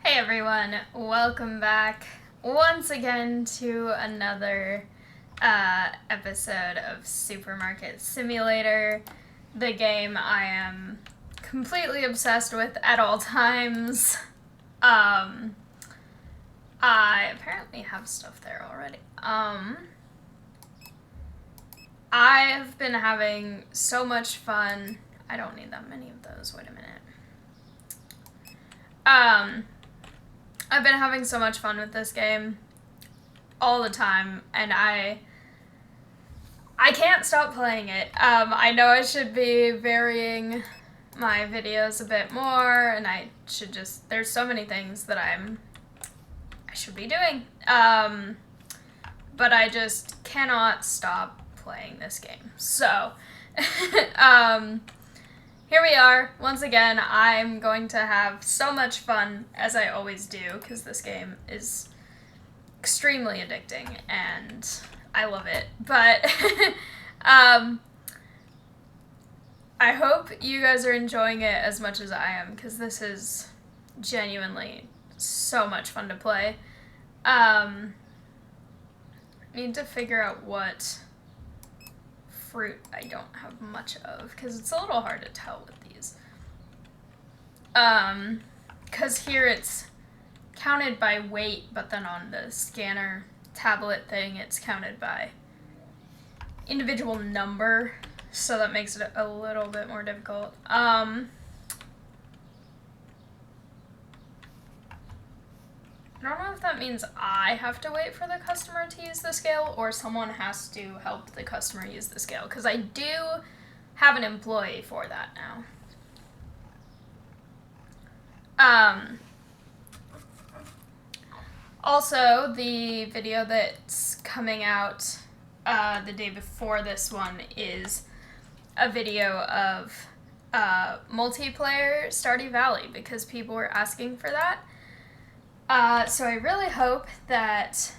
Hey everyone, welcome back once again to another episode of Supermarket Simulator, the game I am completely obsessed with at all times. I apparently have stuff there already. I've been having so much fun. I don't need that many of those. Wait a minute. I've been having so much fun with this game all the time, and I can't stop playing it. I know I should be varying my videos a bit more, and I should just, there's so many things that I should be doing. But I just cannot stop playing this game. So, here we are. Once again, I'm going to have so much fun, as I always do, because this game is extremely addicting, and I love it. But, I hope you guys are enjoying it as much as I am, because this is genuinely so much fun to play. Need to figure out what fruit I don't have much of, because it's a little hard to tell with these. Because here it's counted by weight, but then on the scanner tablet thing, it's counted by individual number, so that makes it a little bit more difficult. I don't know if that means I have to wait for the customer to use the scale or someone has to help the customer use the scale, because I do have an employee for that now. Also, the video that's coming out the day before this one is a video of multiplayer Stardew Valley, because people were asking for that. So I really hope that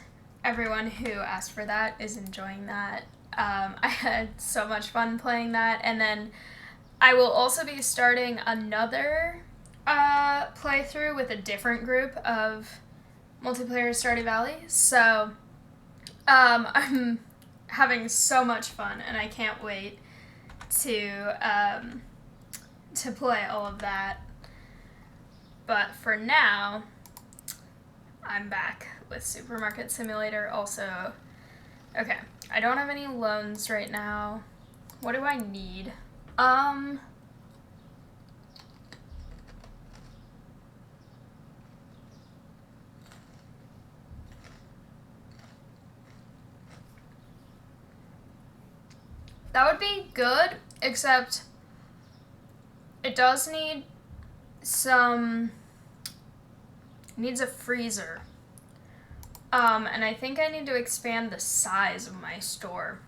everyone who asked for that is enjoying that. I had so much fun playing that, and then I will also be starting another playthrough with a different group of multiplayer Stardew Valley. So I'm having so much fun, and I can't wait to play all of that. But for now, I'm back with Supermarket Simulator. Also, okay, I don't have any loans right now. What do I need? That would be good, except it does need some, needs a freezer. And I think I need to expand the size of my store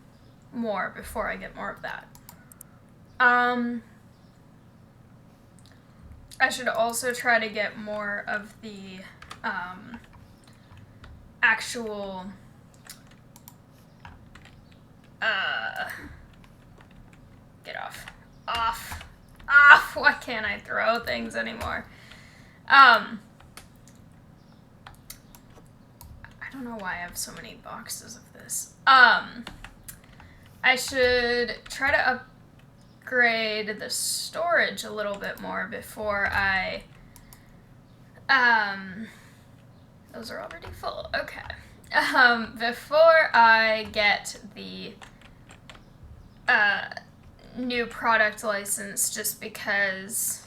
more before I get more of that. I should also try to get more of the actual get off. Why can't I throw things anymore? I don't know why I have so many boxes of this. I should try to upgrade the storage a little bit more before I, those are already full, okay. Before I get the, new product license, just because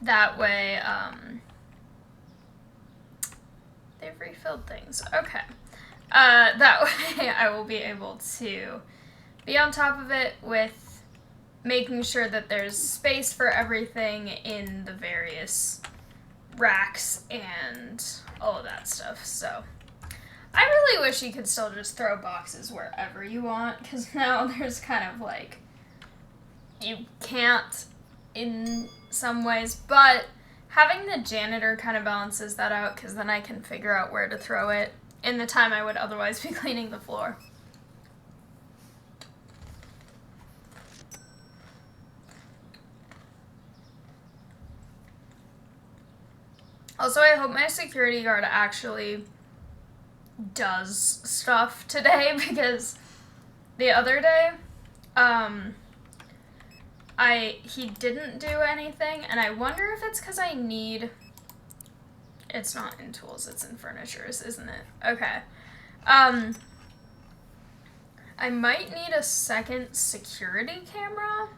that way, they've refilled things. Okay. That way I will be able to be on top of it with making sure that there's space for everything in the various racks and all of that stuff. So I really wish you could still just throw boxes wherever you want, because now there's kind of like, you can't in some ways, but having the janitor kind of balances that out, because then I can figure out where to throw it in the time I would otherwise be cleaning the floor. Also, I hope my security guard actually does stuff today, because the other day, he didn't do anything, and I wonder if it's because I need... It's not in tools, it's in furnitures, isn't it? Okay. I might need a second security camera.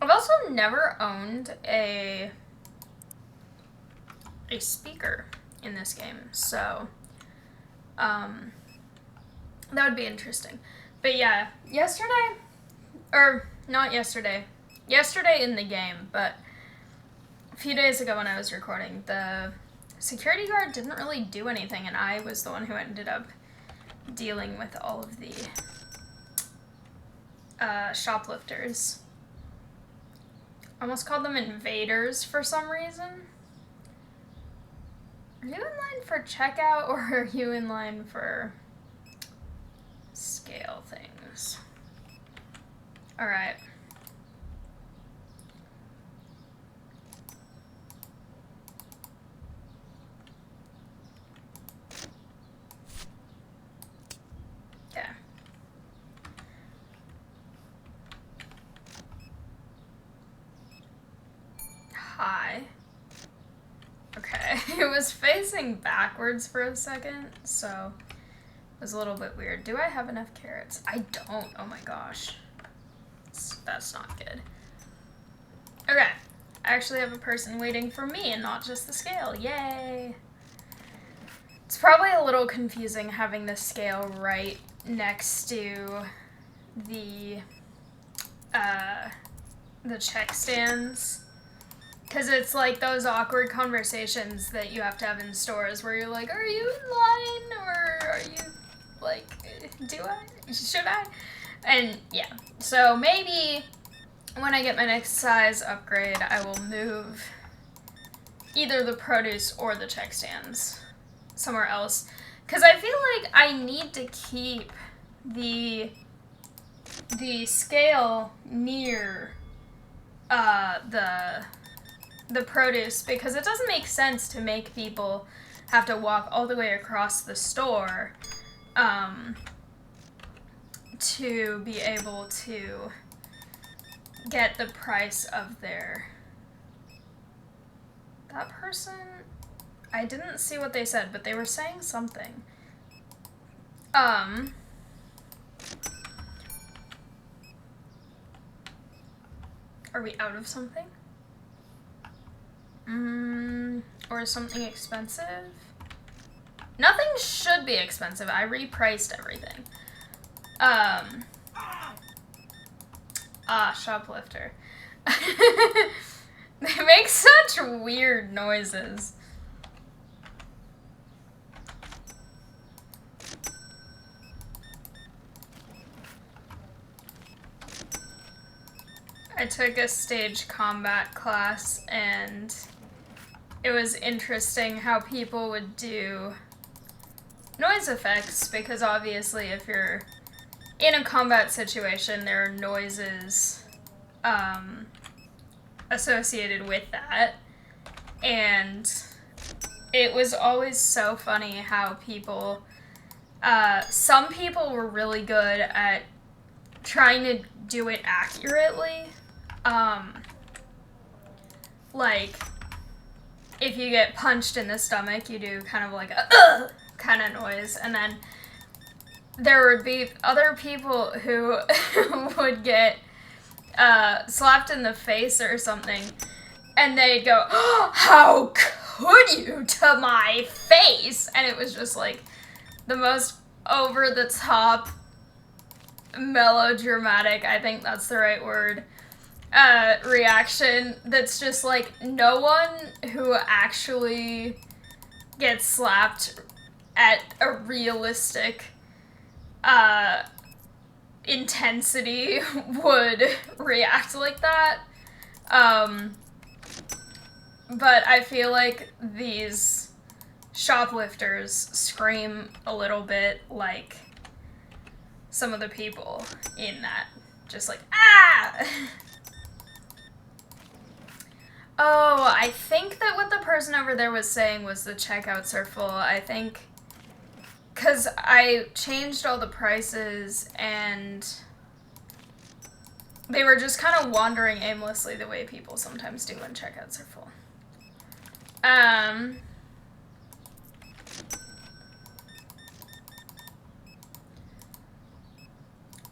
I've also never owned a speaker in this game, so that would be interesting. But yeah, yesterday in the game, but a few days ago when I was recording, the security guard didn't really do anything, and I was the one who ended up dealing with all of the shoplifters. I almost called them invaders for some reason. Are you in line for checkout, or are you in line for scale things? Alright. Okay. Hi. Okay, it was facing backwards for a second, so it was a little bit weird. Do I have enough carrots? I don't. Oh my gosh. That's not good. Okay, I actually have a person waiting for me and not just the scale. Yay! It's probably a little confusing having the scale right next to the check stands. Because it's like those awkward conversations that you have to have in stores where you're like, are you in line, or are you, like, should I? And yeah, so maybe when I get my next size upgrade, I will move either the produce or the check stands somewhere else. Because I feel like I need to keep the scale near the produce, because it doesn't make sense to make people have to walk all the way across the store to be able to get the price of their... That person... I didn't see what they said, but they were saying something. Are we out of something? Or something expensive? Nothing should be expensive. I repriced everything. Shoplifter. They make such weird noises. I took a stage combat class, and it was interesting how people would do noise effects, because obviously if you're in a combat situation, there are noises associated with that, and it was always so funny how people, some people were really good at trying to do it accurately. Like, if you get punched in the stomach, you do kind of like a kind of noise, and then there would be other people who would get slapped in the face or something, and they'd go, oh, how could you, to my face? And it was just like the most over-the-top, melodramatic, I think that's the right word, reaction that's just like, no one who actually gets slapped at a realistic intensity would react like that. But I feel like these shoplifters scream a little bit like some of the people in that. Just like, ah! Oh, I think that what the person over there was saying was the checkouts are full. I think... Because I changed all the prices and... They were just kind of wandering aimlessly the way people sometimes do when checkouts are full.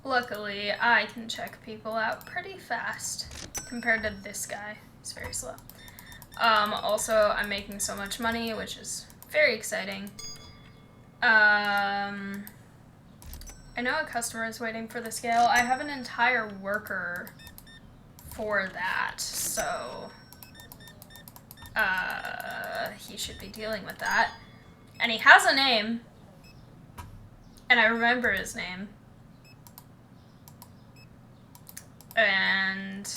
Luckily, I can check people out pretty fast compared to this guy. He's very slow. Also, I'm making so much money, which is very exciting. I know a customer is waiting for the scale. I have an entire worker for that, so he should be dealing with that. And he has a name, and I remember his name. And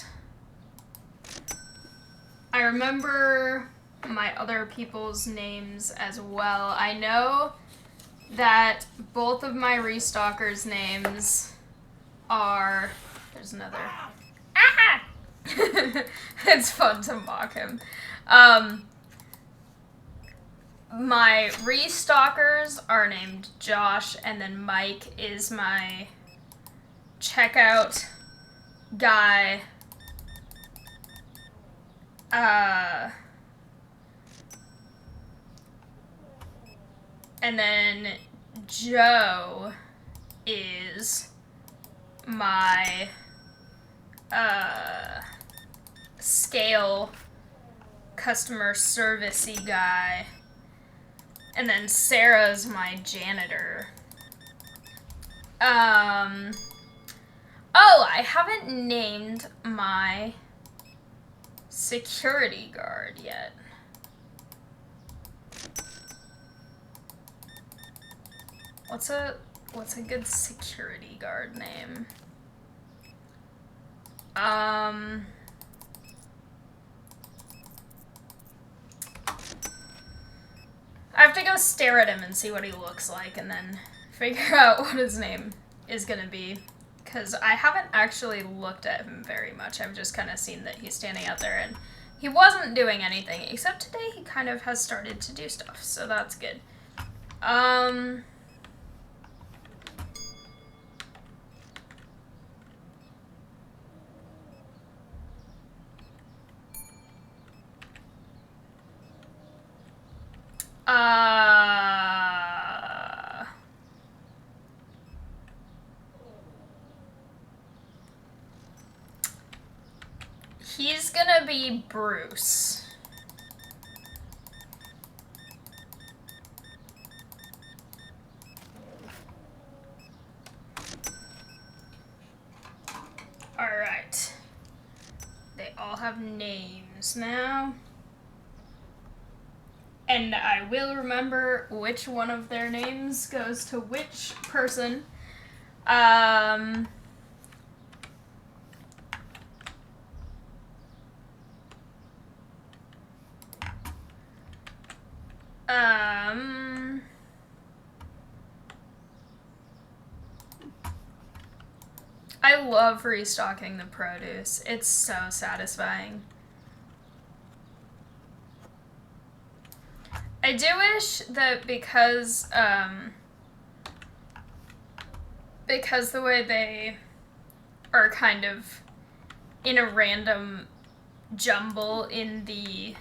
I remember my other people's names as well. I know that both of my restockers' names are... There's another... Ah! It's fun to mock him. My restockers are named Josh, and then Mike is my checkout guy. And then Joe is my scale customer servicey guy. And then Sarah's my janitor. Oh, I haven't named my security guard yet. What's a good security guard name? I have to go stare at him and see what he looks like and then figure out what his name is gonna be. Because I haven't actually looked at him very much. I've just kind of seen that he's standing out there and he wasn't doing anything. Except today he kind of has started to do stuff, so that's good. He's gonna be Bruce. Alright. They all have names now. And I will remember which one of their names goes to which person. I love restocking the produce. It's so satisfying. I do wish that because the way they are kind of in a random jumble in the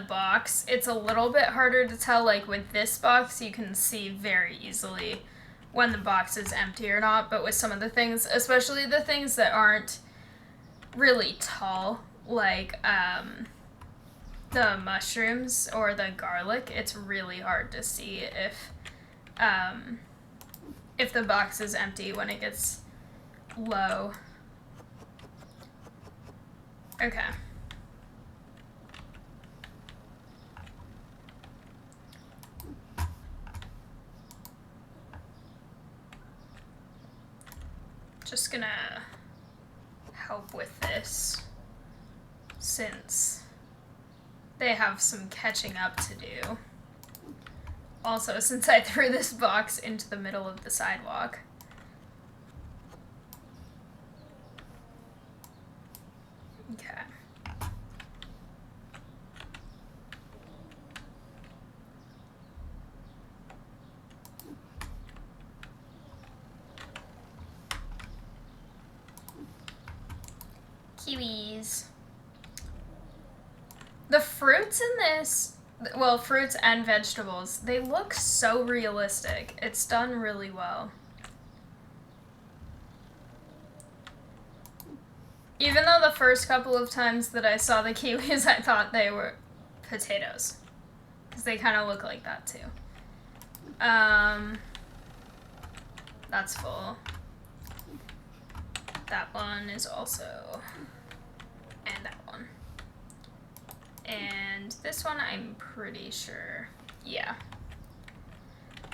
box, it's a little bit harder to tell. Like with this box, you can see very easily when the box is empty or not, but with some of the things, especially the things that aren't really tall, like the mushrooms or the garlic, it's really hard to see if the box is empty when it gets low. Okay. Just gonna help with this since they have some catching up to do. Also, since I threw this box into the middle of the sidewalk. Okay. Kiwis. The fruits in this, well, fruits and vegetables, they look so realistic. It's done really well. Even though the first couple of times that I saw the kiwis, I thought they were potatoes. Because they kind of look like that, too. That's full. That one is also... And that one. And this one, I'm pretty sure. Yeah.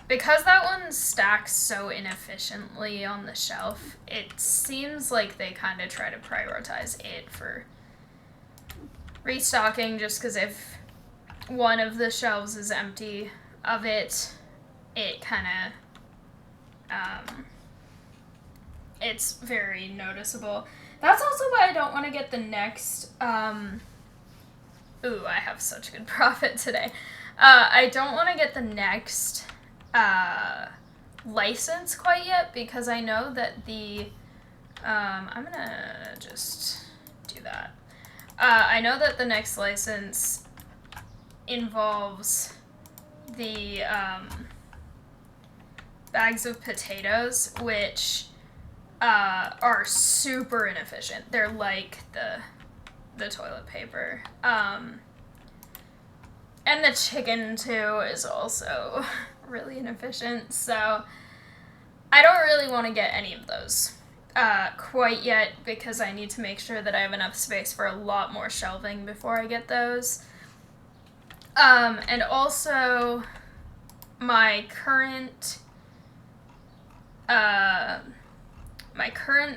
Because that one stacks so inefficiently on the shelf, it seems like they kind of try to prioritize it for restocking, just because if one of the shelves is empty of it, it kind of, it's very noticeable. That's also why I don't want to get the next, ooh, I have such good profit today. I don't want to get the next license quite yet, because I know that the, I'm gonna just do that. I know that the next license involves the bags of potatoes, which are super inefficient. They're like the toilet paper. And the chicken, too, is also really inefficient, so I don't really want to get any of those quite yet, because I need to make sure that I have enough space for a lot more shelving before I get those. And also, my current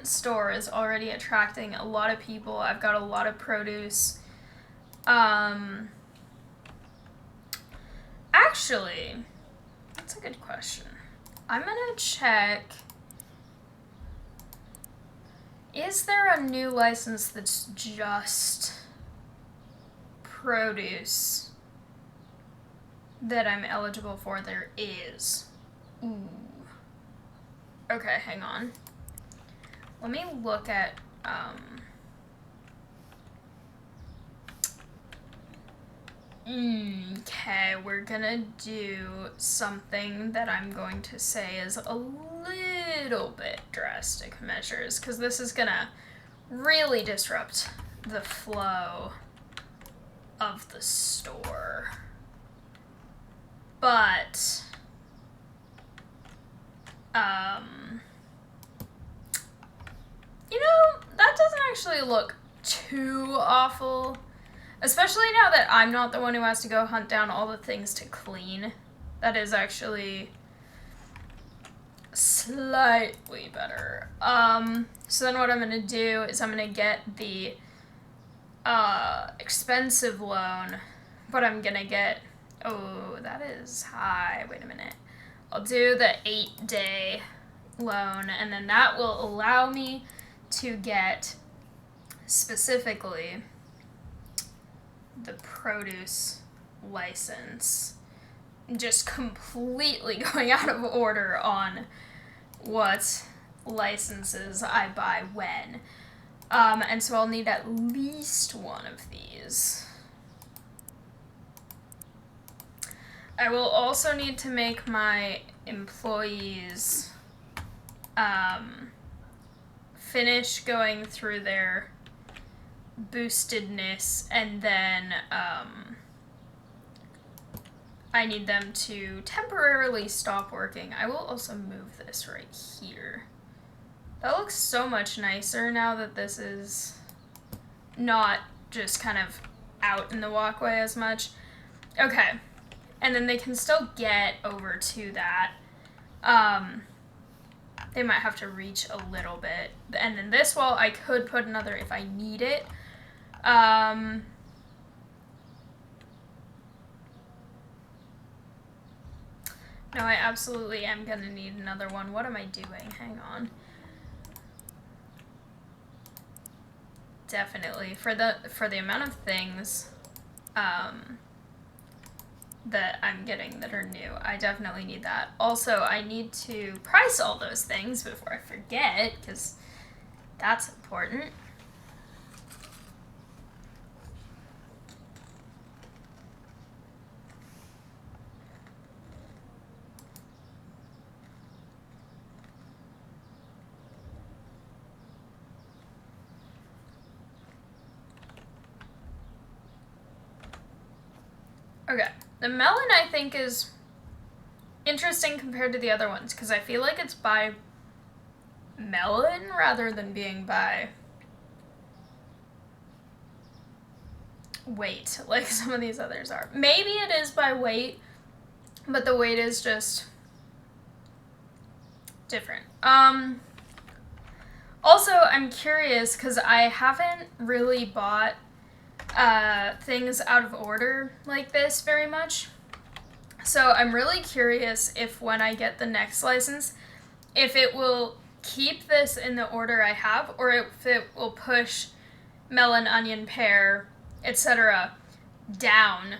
store is already attracting a lot of people. I've got a lot of produce. Actually, that's a good question. I'm gonna check. Is there a new license that's just produce that I'm eligible for? There is. Ooh. Okay, hang on. Let me look at, okay, we're gonna do something that I'm going to say is a little bit drastic measures, because this is gonna really disrupt the flow of the store. But, you know, that doesn't actually look too awful. Especially now that I'm not the one who has to go hunt down all the things to clean. That is actually slightly better. So then what I'm going to do is I'm going to get the expensive loan, but I'm going to get... Oh, that is high. Wait a minute. I'll do the 8-day loan, and then that will allow me to get specifically the produce license. Just completely going out of order on what licenses I buy when. And so I'll need at least one of these. I will also need to make my employees finish going through their boostedness, and then I need them to temporarily stop working. I will also move this right here. That looks so much nicer now that this is not just kind of out in the walkway as much. Okay. And then they can still get over to that. They might have to reach a little bit. And then this wall, I could put another if I need it. No, I absolutely am going to need another one. What am I doing? Hang on. definitely. For the amount of things that I'm getting that are new, I definitely need that. Also, I need to price all those things before I forget, because that's important. Okay, the melon I think is interesting compared to the other ones, because I feel like it's by melon rather than being by weight, like some of these others are. Maybe it is by weight, but the weight is just different. Also, I'm curious, because I haven't really bought things out of order like this very much. So I'm really curious if when I get the next license, if it will keep this in the order I have, or if it will push melon, onion, pear, etc. down,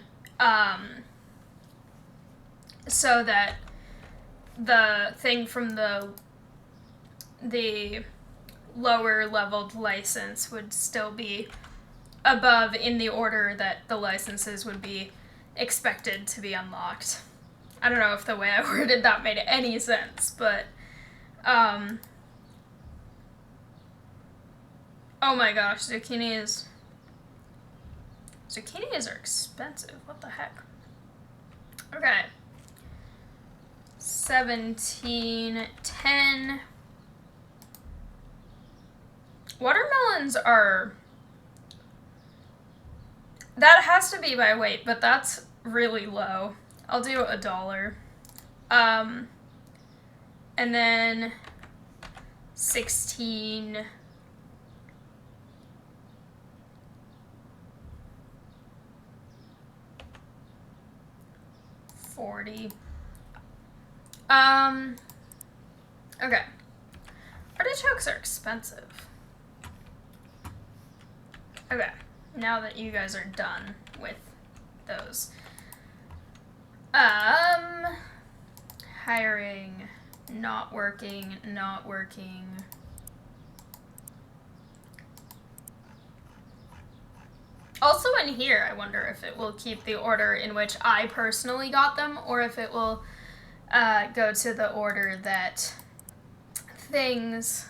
so that the thing from the lower leveled license would still be above in the order that the licenses would be expected to be unlocked. I don't know if the way I worded that made any sense, but oh my gosh, zucchinis are expensive. What the heck? Okay. 17, 10. Watermelons are... That has to be by weight, but that's really low. I'll do $1. And then 16... 40. Okay. Artichokes are expensive. Okay, now that you guys are done with those. Hiring, not working. Also in here, I wonder if it will keep the order in which I personally got them, or if it will go to the order that things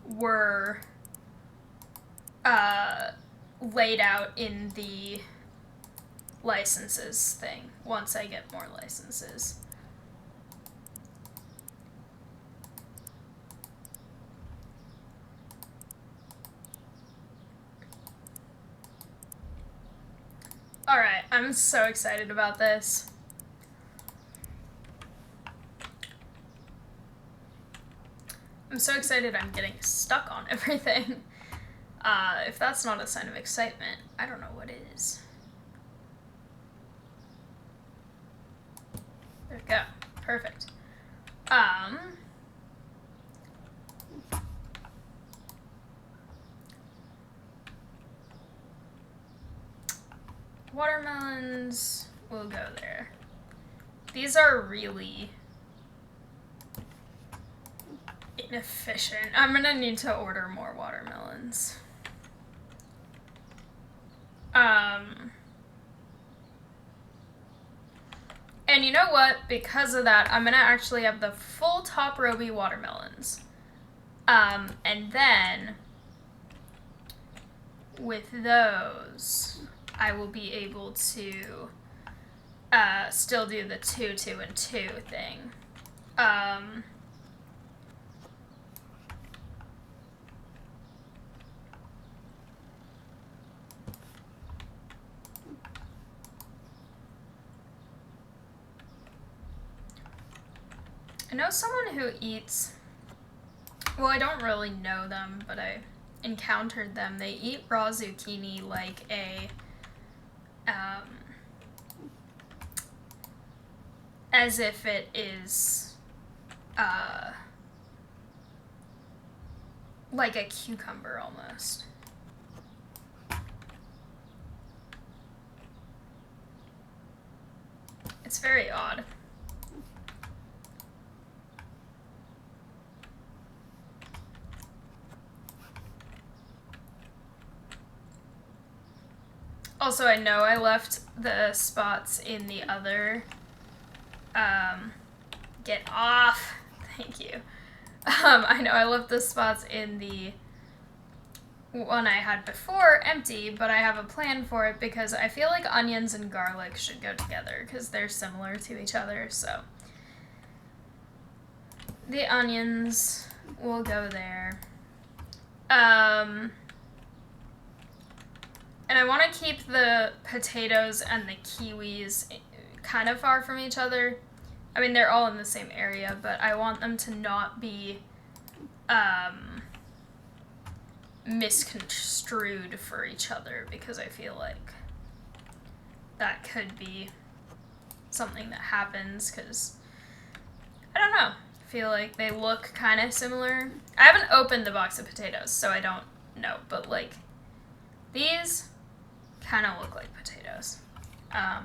were laid out in the licenses thing, once I get more licenses. Alright, I'm so excited about this. I'm so excited I'm getting stuck on everything. If that's not a sign of excitement, I don't know what is. There we go. Perfect. Watermelons will go there. These are really inefficient. I'm gonna need to order more watermelons. And you know what? Because of that, I'm gonna actually have the full top Roby watermelons. And then with those, I will be able to still do the 2, 2, and 2 thing. I know someone who eats, well, I don't really know them, but I encountered them. They eat raw zucchini like a, as if it is, like a cucumber almost. It's very odd. Also, I know I left the spots in the other, get off, thank you. I know I left the spots in the one I had before empty, but I have a plan for it because I feel like onions and garlic should go together because they're similar to each other, so. The onions will go there. And I want to keep the potatoes and the kiwis kind of far from each other. I mean, they're all in the same area, but I want them to not be misconstrued for each other because I feel like that could be something that happens because, I don't know, I feel like they look kind of similar. I haven't opened the box of potatoes, so I don't know, but like these kind of look like potatoes.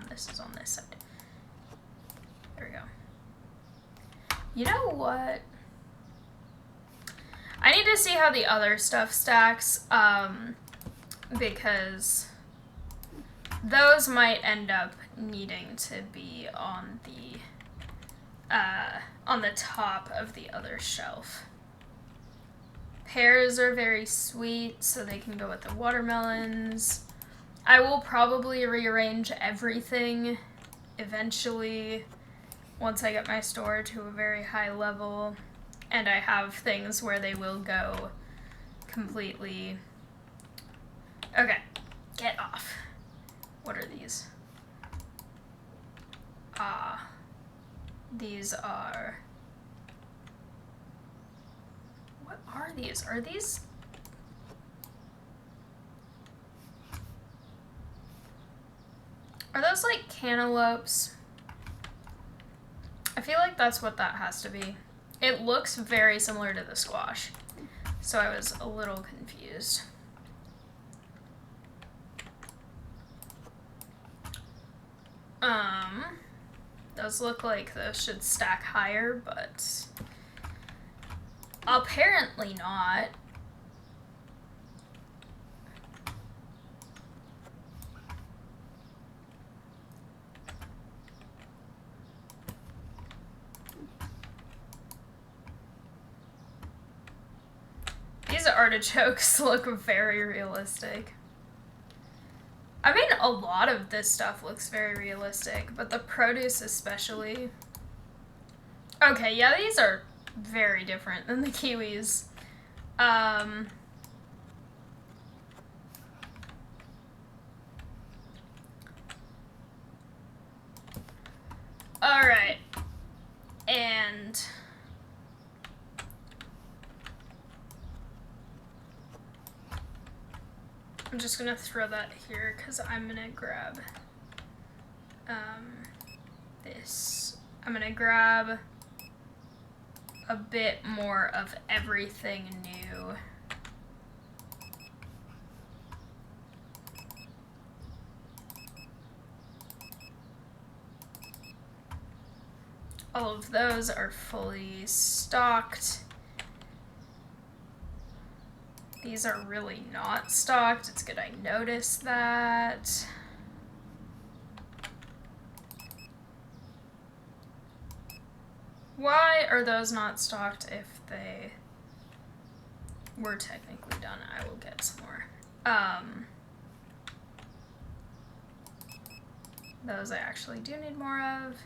This is on this side. There we go. You know what? I need to see how the other stuff stacks, because those might end up needing to be on the top of the other shelf. Pears are very sweet, so they can go with the watermelons. I will probably rearrange everything eventually once I get my store to a very high level. And I have things where they will go completely... Okay, get off. What are these? These are... What are these? Are these... Are those like cantaloupes? I feel like that's what that has to be. It looks very similar to the squash, so I was a little confused. Those look like those should stack higher, but apparently not. These artichokes look very realistic. I mean, a lot of this stuff looks very realistic, but the produce especially. Okay, yeah, these are very different than the kiwis. Alright. And... I'm just gonna throw that here because I'm gonna grab this. I'm gonna grab a bit more of everything new. All of those are fully stocked. These are really not stocked. It's good I noticed that. Why are those not stocked if they were technically done? I will get some more. Those I actually do need more of.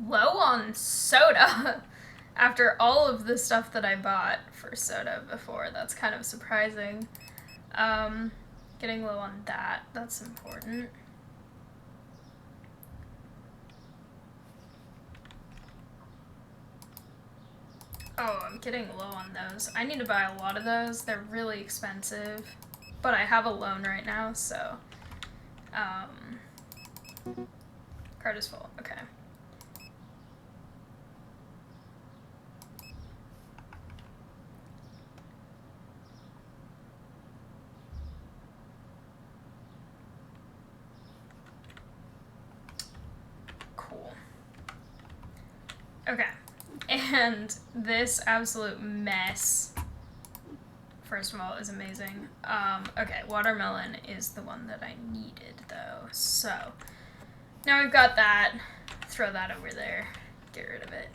Low on soda after all of the stuff that I bought for soda before. That's kind of surprising. Getting low on that, that's important. Oh, I'm getting low on those. I need to buy a lot of those. They're really expensive. But I have a loan right now, so... Card is full. Okay. Cool. Okay. And this absolute mess, first of all, is amazing. Okay, watermelon is the one that I needed, though. So, now we've got that. Throw that over there. Get rid of it.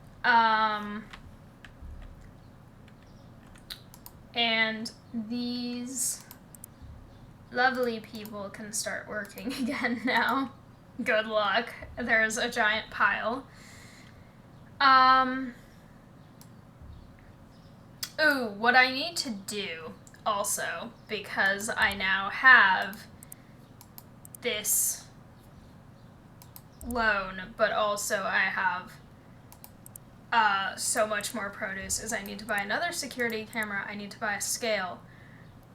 And these lovely people can start working again now. Good luck. There's a giant pile. Ooh, what I need to do also, because I now have this loan, but also I have so much more produce, is I need to buy another security camera, I need to buy a scale,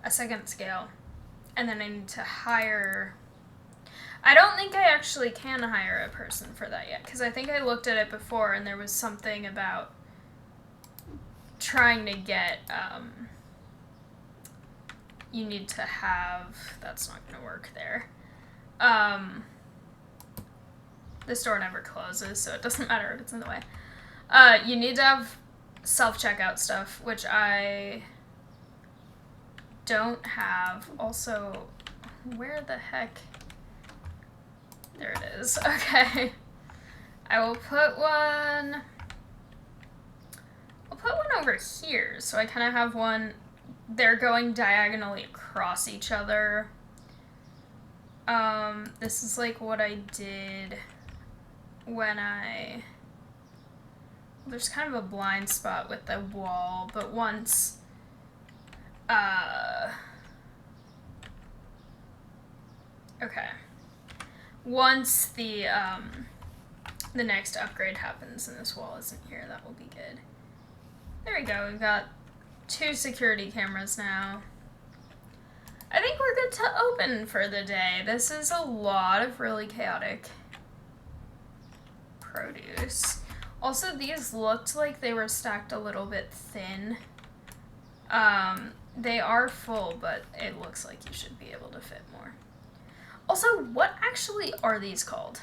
a second scale, and then I need to hire... I don't think I actually can hire a person for that yet, because I think I looked at it before and there was something about trying to get, you need to have, that's not going to work there. The store never closes, so it doesn't matter if it's in the way. You need to have self-checkout stuff, which I don't have. Also, where the heck? There it is. Okay. I will put one... I'll put one over here, so I kind of have one... They're going diagonally across each other. This is like what I did when I... There's kind of a blind spot with the wall, but once... Okay. Once the next upgrade happens and this wall isn't here, that will be good. There we go, we've got 2 security cameras now. I think we're good to open for the day. This is a lot of really chaotic produce. Also, these looked like they were stacked a little bit thin. They are full, but it looks like you should be able to fit more. Also, what actually are these called?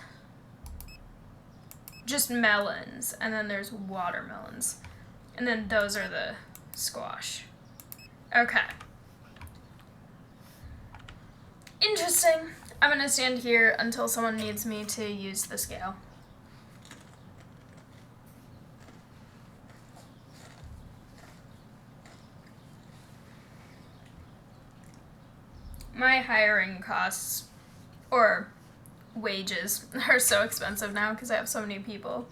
Just melons, and then there's watermelons. And then those are the squash. Okay. Interesting. I'm gonna stand here until someone needs me to use the scale. My hiring costs, or wages, are so expensive now because I have so many people.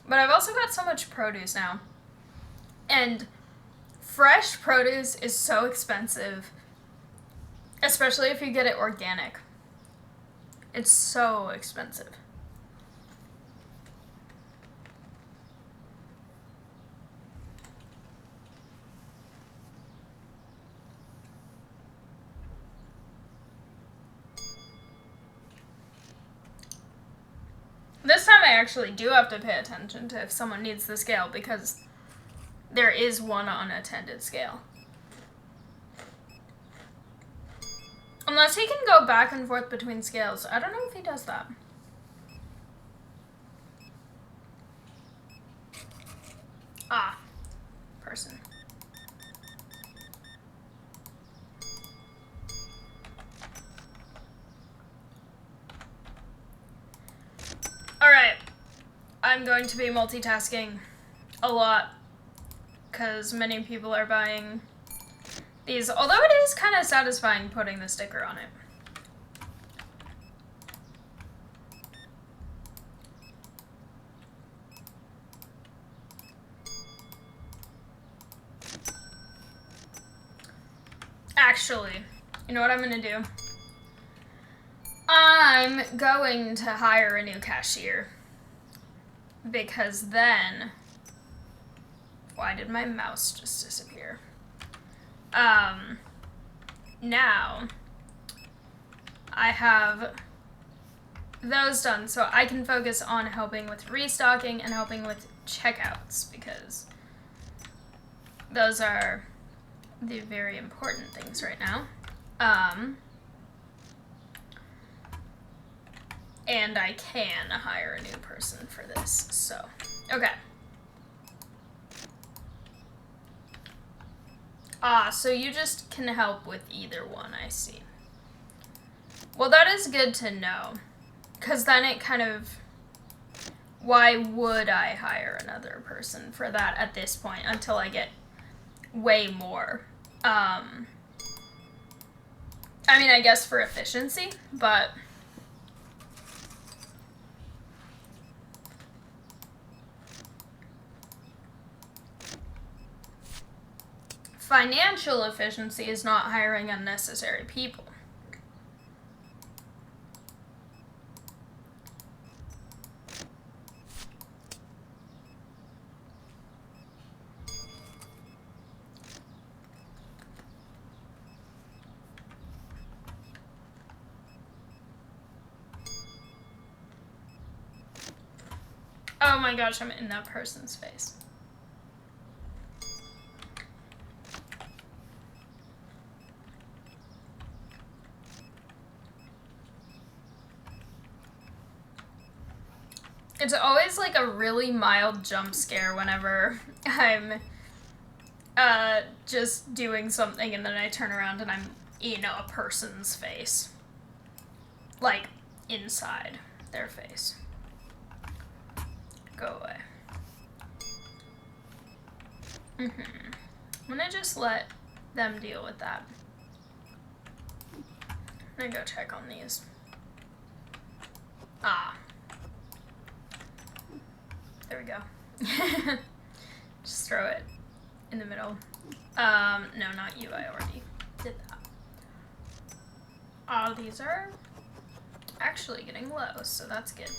But I've also got so much produce now. And fresh produce is so expensive, especially if you get it organic. It's so expensive. This time I actually do have to pay attention to if someone needs the scale, because there is one unattended scale. Unless he can go back and forth between scales. I don't know if he does that. Ah, person. Alright, I'm going to be multitasking a lot because many people are buying these, although it is kind of satisfying putting the sticker on it. Actually, you know what I'm gonna do? I'm going to hire a new cashier, because then, Why did my mouse just disappear? Now I have those done, so I can focus on helping with restocking and helping with checkouts, because those are the very important things right now. And I can hire a new person for this, so, okay. So you just can help with either one, I see. Well, that is good to know, because then it kind of, why would I hire another person for that at this point until I get way more? I mean, I guess for efficiency, but financial efficiency is not hiring unnecessary people. Oh my gosh, I'm in that person's face. It's always like a really mild jump scare whenever I'm just doing something and then I turn around and I'm in a person's face. Like, inside their face. Go away. I'm gonna just let them deal with that. I'm gonna go check on these. There we go. Just throw it in the middle. No, not you. I already did that. These are actually getting low, so that's good.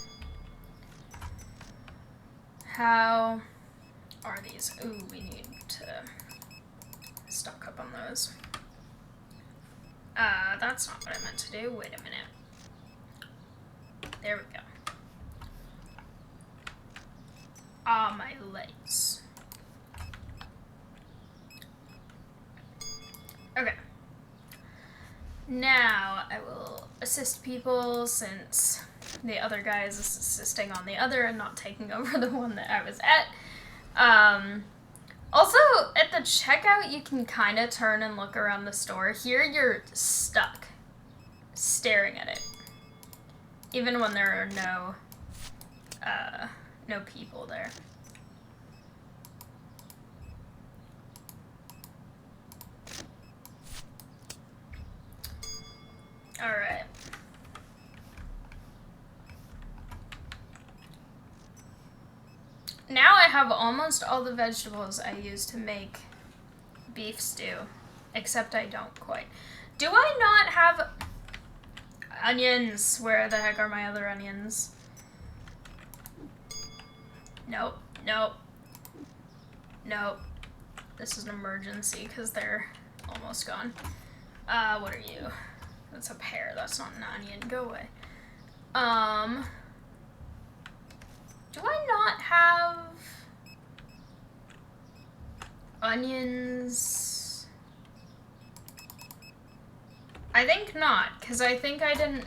How are these? Ooh, we need to stock up on those. That's not what I meant to do. Wait a minute. There we go. My lights. Okay. Now I will assist people since the other guy is assisting on the other and not taking over the one that I was at. Also, at the checkout, you can kind of turn and look around the store. Here, you're stuck staring at it, even when there are no people there. All right. Now I have almost all the vegetables I use to make beef stew, except I don't quite. Do I not have onions? Where the heck are my other onions? Nope, nope, nope. This is an emergency because they're almost gone. What are you? That's a pear, that's not an onion. Go away. Do I not have onions? I think not, because I think I didn't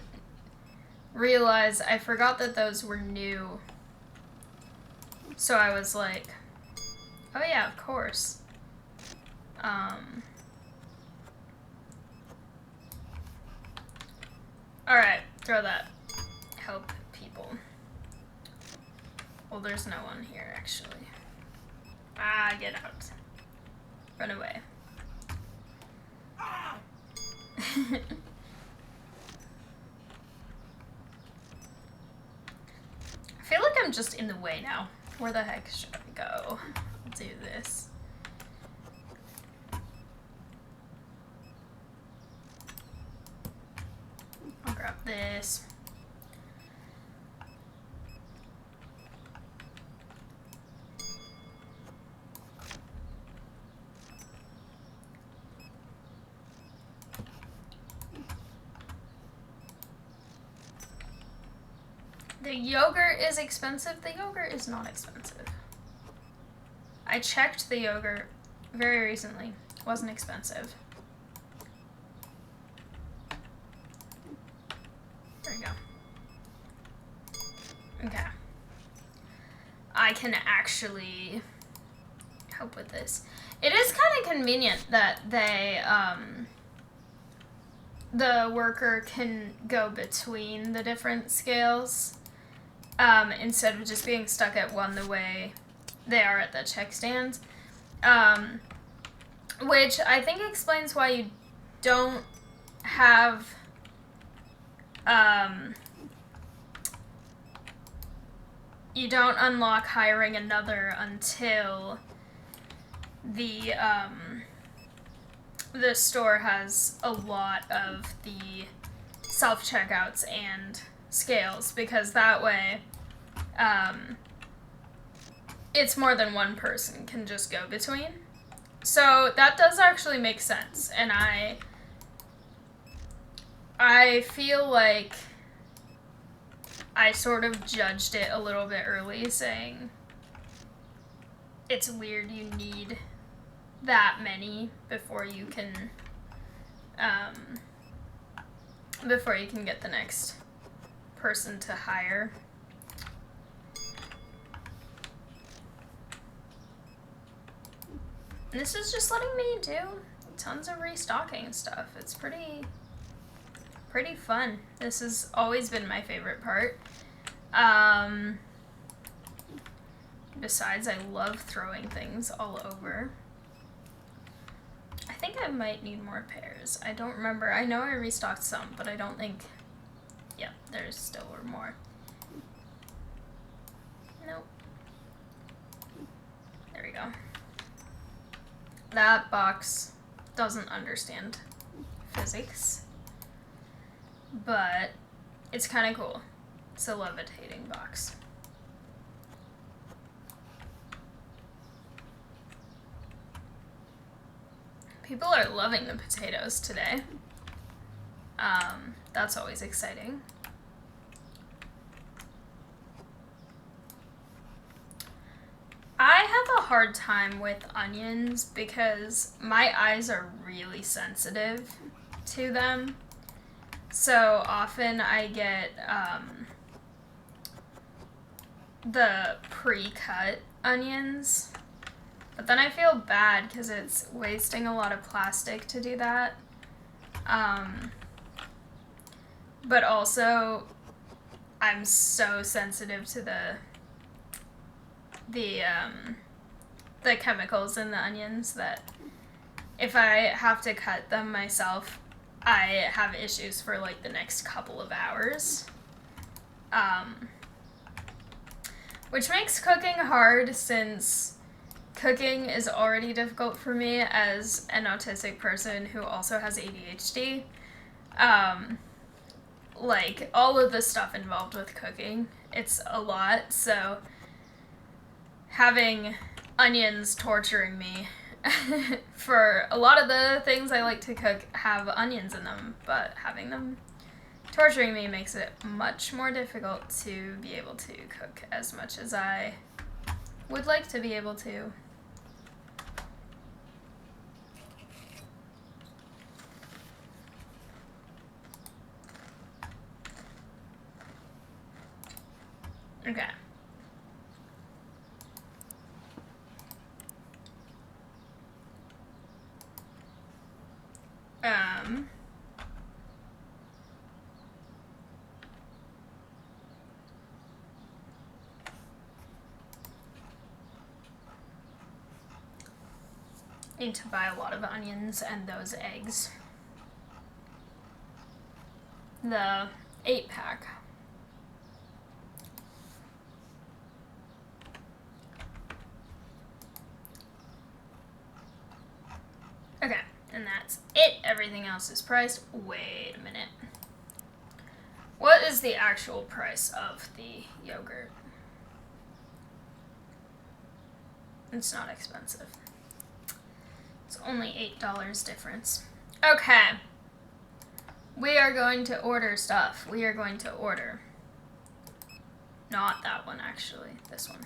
realize, I forgot that those were new. So I was like, oh yeah, of course. Alright, throw that. Help people. Well, there's no one here, actually. Get out. Run away. I feel like I'm just in the way now. Where the heck should I go? I'll do this. I'll grab this. The yogurt is expensive. The yogurt is not expensive. I checked the yogurt very recently. It wasn't expensive. There we go. Okay. I can actually help with this. It is kind of convenient that they, the worker can go between the different scales, instead of just being stuck at one the way they are at the check stands. Which I think explains why you don't have, you don't unlock hiring another until the store has a lot of the self-checkouts and scales, because that way, it's more than one person can just go between. So that does actually make sense, and I feel like I sort of judged it a little bit early, saying it's weird you need that many before you can get the next person to hire. This is just letting me do tons of restocking stuff. It's pretty fun. This has always been my favorite part. Besides, I love throwing things all over. I think I might need more pears. I don't remember. I know I restocked some, but I don't think... Yeah, there's still more. Nope. There we go. That box doesn't understand physics, but it's kind of cool. It's a levitating box. People are loving the potatoes today. That's always exciting. I have a hard time with onions because my eyes are really sensitive to them. So often I get the pre-cut onions, but then I feel bad because it's wasting a lot of plastic to do that. But also I'm so sensitive to the chemicals in the onions that if I have to cut them myself, I have issues for like the next couple of hours. Which makes cooking hard since cooking is already difficult for me as an autistic person who also has ADHD. Like all of the stuff involved with cooking, it's a lot, so having onions torturing me for a lot of the things I like to cook have onions in them, but having them torturing me makes it much more difficult to be able to cook as much as I would like to be able to. Okay. Need to buy a lot of onions and those eggs. The 8-pack. Okay, and that's it. Everything else is priced. Wait a minute. What is the actual price of the yogurt? It's not expensive. It's only $8 difference. Okay. We are going to order stuff. We are going to order not that one actually, this one.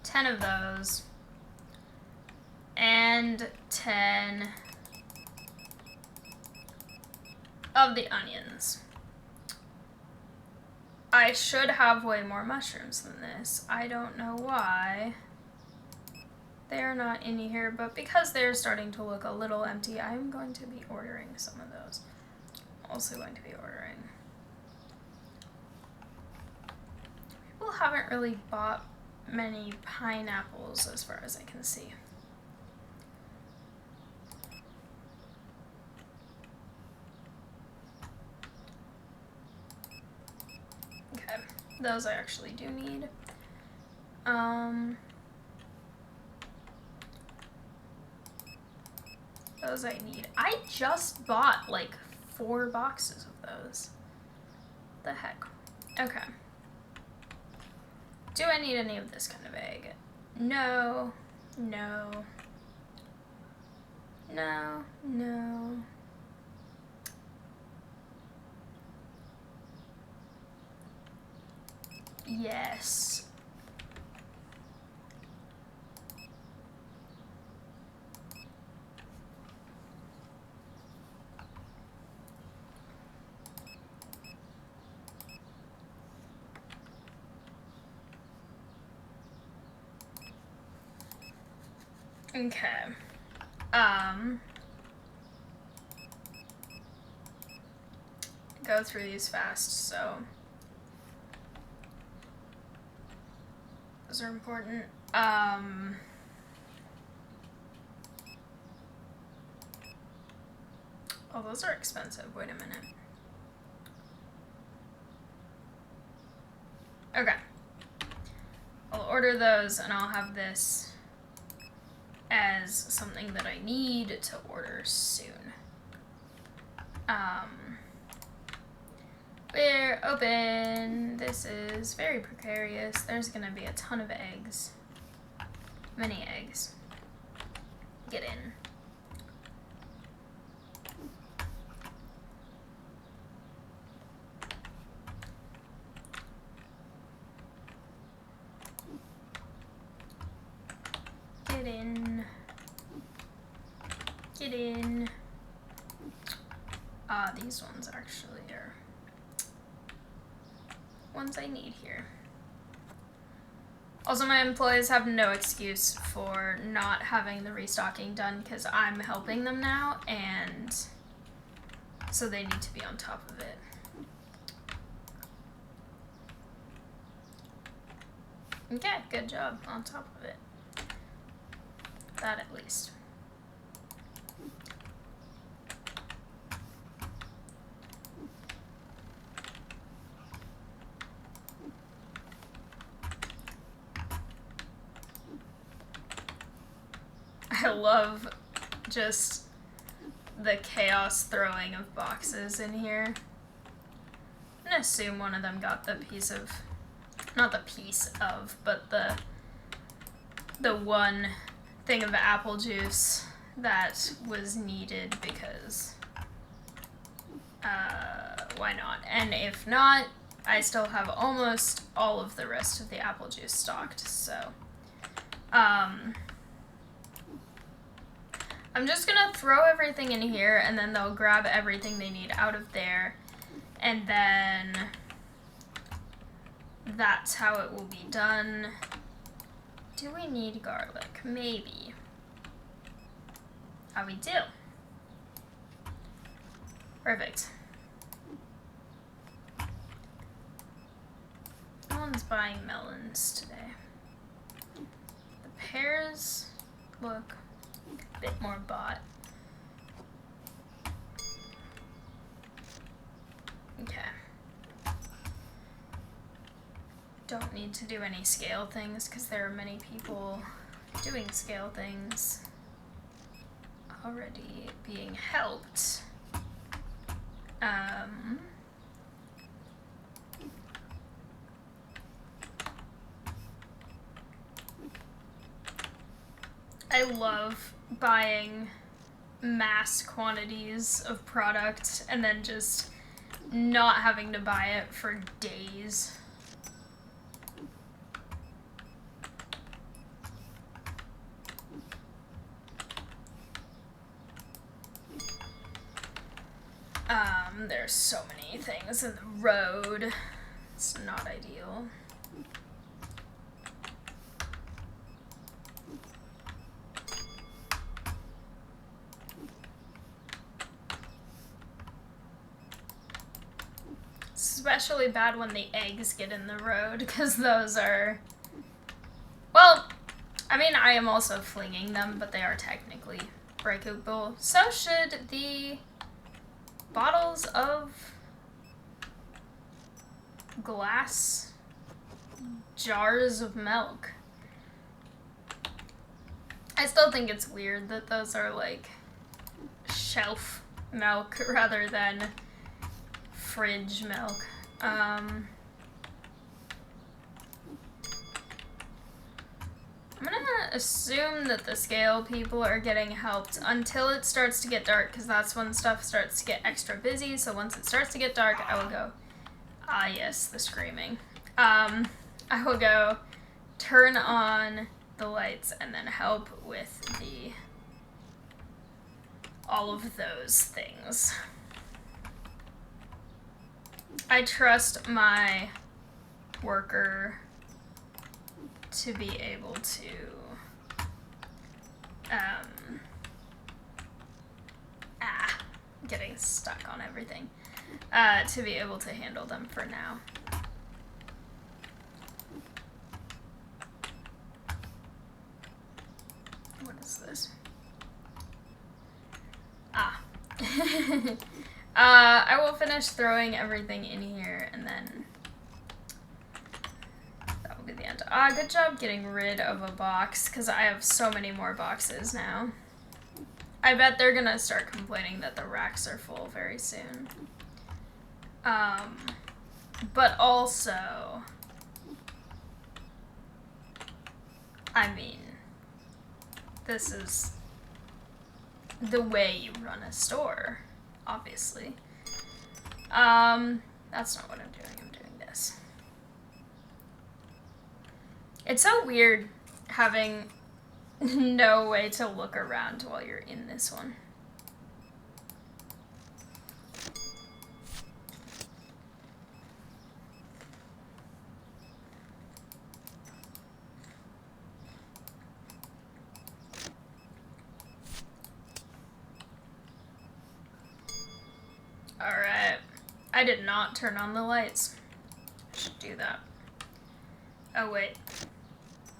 10 of those. And 10 of the onions. I should have way more mushrooms than this. I don't know why they're not in here, but because they're starting to look a little empty, I'm going to be ordering some of those. Also going to be ordering. People haven't really bought many pineapples as far as I can see. Okay, those I actually do need. Those I need. I just bought like 4 boxes of those. The heck? Okay. Do I need any of this kind of egg? No. No. No. No. Yes. Okay. Go through these fast, so those are important. Oh, those are expensive. Wait a minute. Okay. I'll order those and I'll have this as something that I need to order soon. We're open. This is very precarious. There's gonna be a ton of eggs. Many eggs. Get in. Get in. Get in. These ones actually are ones I need here. Also, my employees have no excuse for not having the restocking done because I'm helping them now, and so they need to be on top of it. Okay, good job. On top of it. That at least. I love just the chaos throwing of boxes in here. I'm gonna assume one of them got the piece of, not the piece of, but the one thing of apple juice that was needed because why not? And if not, I still have almost all of the rest of the apple juice stocked, so I'm just gonna throw everything in here and then they'll grab everything they need out of there, and then that's how it will be done. Do we need garlic? Maybe. We do. Perfect. No one's buying melons today. The pears look a bit more bought. Okay. Don't need to do any scale things because there are many people doing scale things already being helped. I love buying mass quantities of product and then just not having to buy it for days. There's so many things in the road. It's not ideal. Especially bad when the eggs get in the road, because those are... Well, I mean, I am also flinging them, but they are technically breakable. So should the bottles of glass jars of milk. I still think it's weird that those are like shelf milk rather than fridge milk. I'm gonna assume that the scale people are getting helped until it starts to get dark, because that's when stuff starts to get extra busy. So once it starts to get dark, I will go, ah yes, the screaming. I will go turn on the lights and then help with all of those things. I trust my worker to be able to getting stuck on everything, to be able to handle them for now. What is this? I will finish throwing everything in here and then that will be the end. Good job getting rid of a box, because I have so many more boxes now. I bet they're gonna start complaining that the racks are full very soon. But also, I mean, this is the way you run a store, obviously. That's not what I'm doing. I'm doing this. It's so weird having no way to look around while you're in this one. Alright. I did not turn on the lights. I should do that. Oh, wait.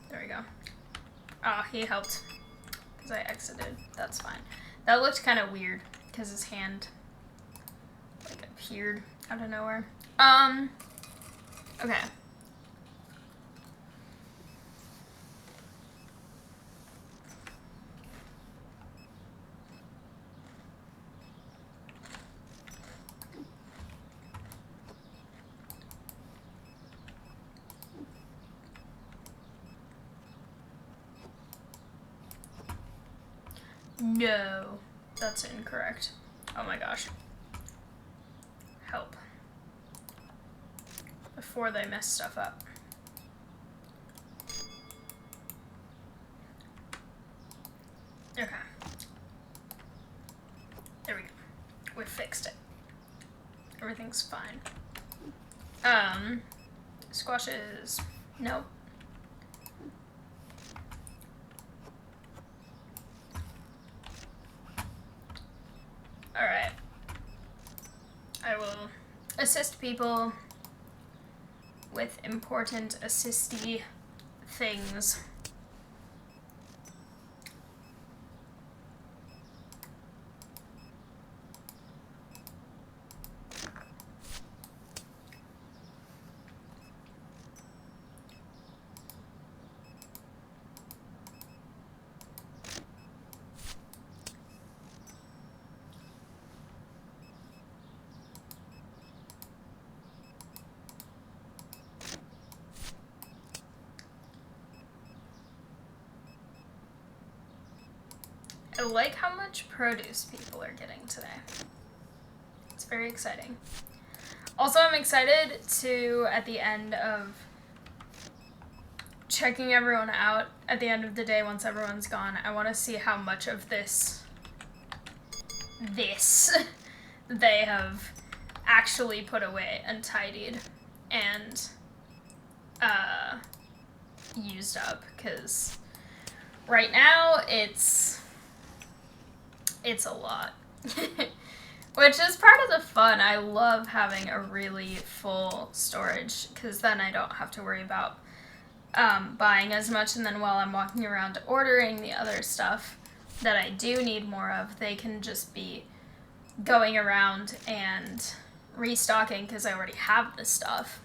There we go. Oh, he helped. Because I exited. That's fine. That looked kind of weird, because his hand, like, appeared out of nowhere. Okay. No, that's incorrect. Oh my gosh. Help. Before they mess stuff up. Okay. There we go. We fixed it. Everything's fine. Squashes. Nope. Alright. I will assist people with important assisty things. I like how much produce people are getting today. It's very exciting. Also, I'm excited to, at the end of checking everyone out, at the end of the day, once everyone's gone, I want to see how much of this they have actually put away and tidied and used up, because right now it's a lot. Which is part of the fun. I love having a really full storage, because then I don't have to worry about buying as much, and then while I'm walking around ordering the other stuff that I do need more of, they can just be going around and restocking because I already have the stuff.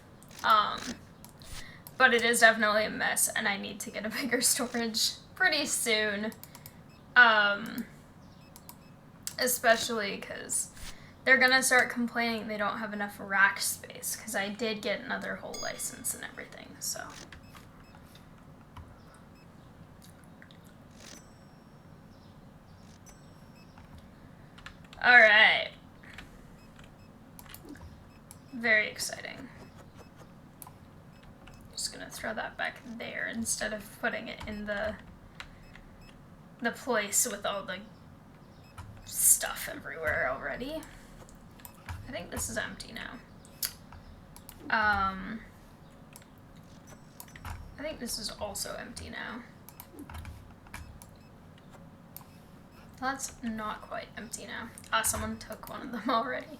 But it is definitely a mess, and I need to get a bigger storage pretty soon. Especially because they're gonna start complaining they don't have enough rack space, because I did get another whole license and everything, so. Alright. Very exciting. Just gonna throw that back there instead of putting it in the place with all the stuff everywhere already. I think this is empty now. I think this is also empty now. That's not quite empty now. Ah, someone took one of them already.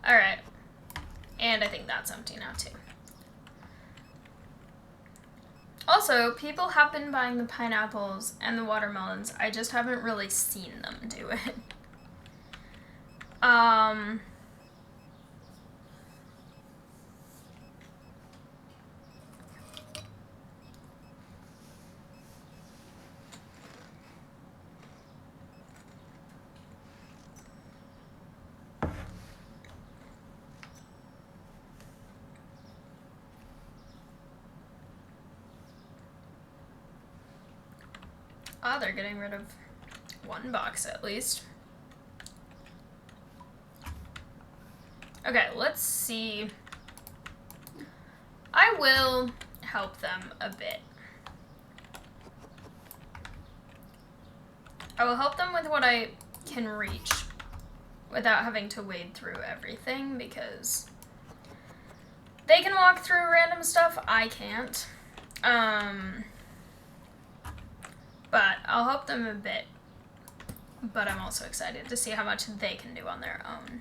Alright. And I think that's empty now too. Also, people have been buying the pineapples and the watermelons. I just haven't really seen them do it. Ah, they're getting rid of one box at least. Okay, let's see. I will help them a bit. I will help them with what I can reach without having to wade through everything, because they can walk through random stuff, I can't. But I'll help them a bit. But I'm also excited to see how much they can do on their own.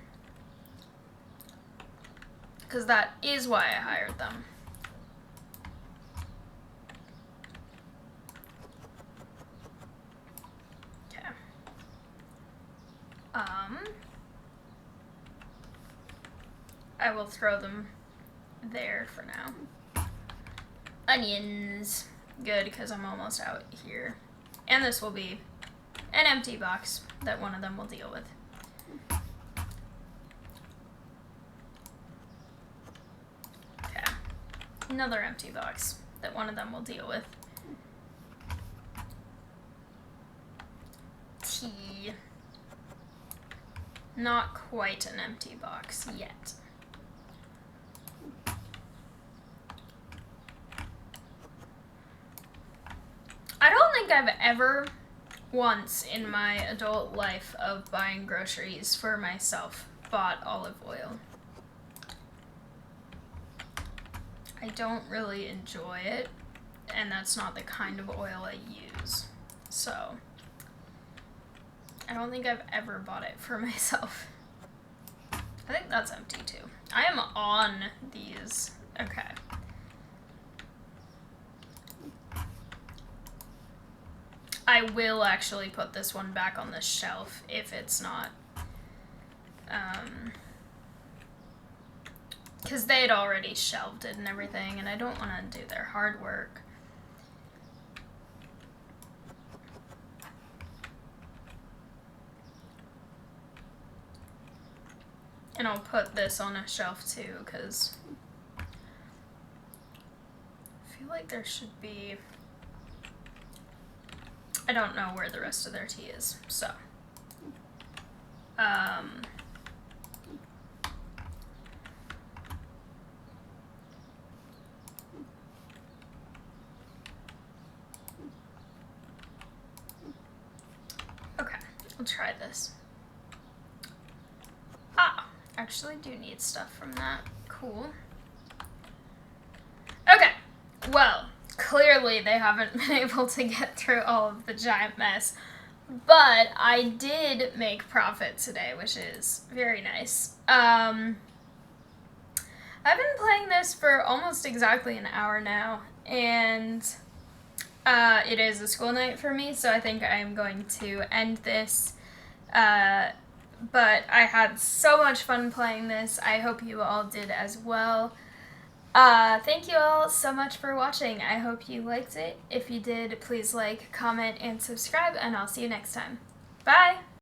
Because that is why I hired them. Okay. I will throw them there for now. Onions. Good, because I'm almost out here. And this will be an empty box that one of them will deal with. Okay. Another empty box that one of them will deal with. Tea. Not quite an empty box yet. I don't think I've ever once in my adult life of buying groceries for myself bought olive oil. I don't really enjoy it, and that's not the kind of oil I use. So, I don't think I've ever bought it for myself. I think that's empty too. I am on these. Okay. I will actually put this one back on the shelf if it's not, because they'd already shelved it and everything, and I don't want to do their hard work. And I'll put this on a shelf too, because I feel like there should be... I don't know where the rest of their tea is, so. We'll try this. Ah, actually do need stuff from that. Cool. Okay, well, clearly they haven't been able to get through all of the giant mess, but I did make profit today, which is very nice. I've been playing this for almost exactly an hour now, and it is a school night for me, so I think I'm going to end this. But I had so much fun playing this. I hope you all did as well. Thank you all so much for watching. I hope you liked it. If you did, please like, comment, and subscribe, and I'll see you next time. Bye!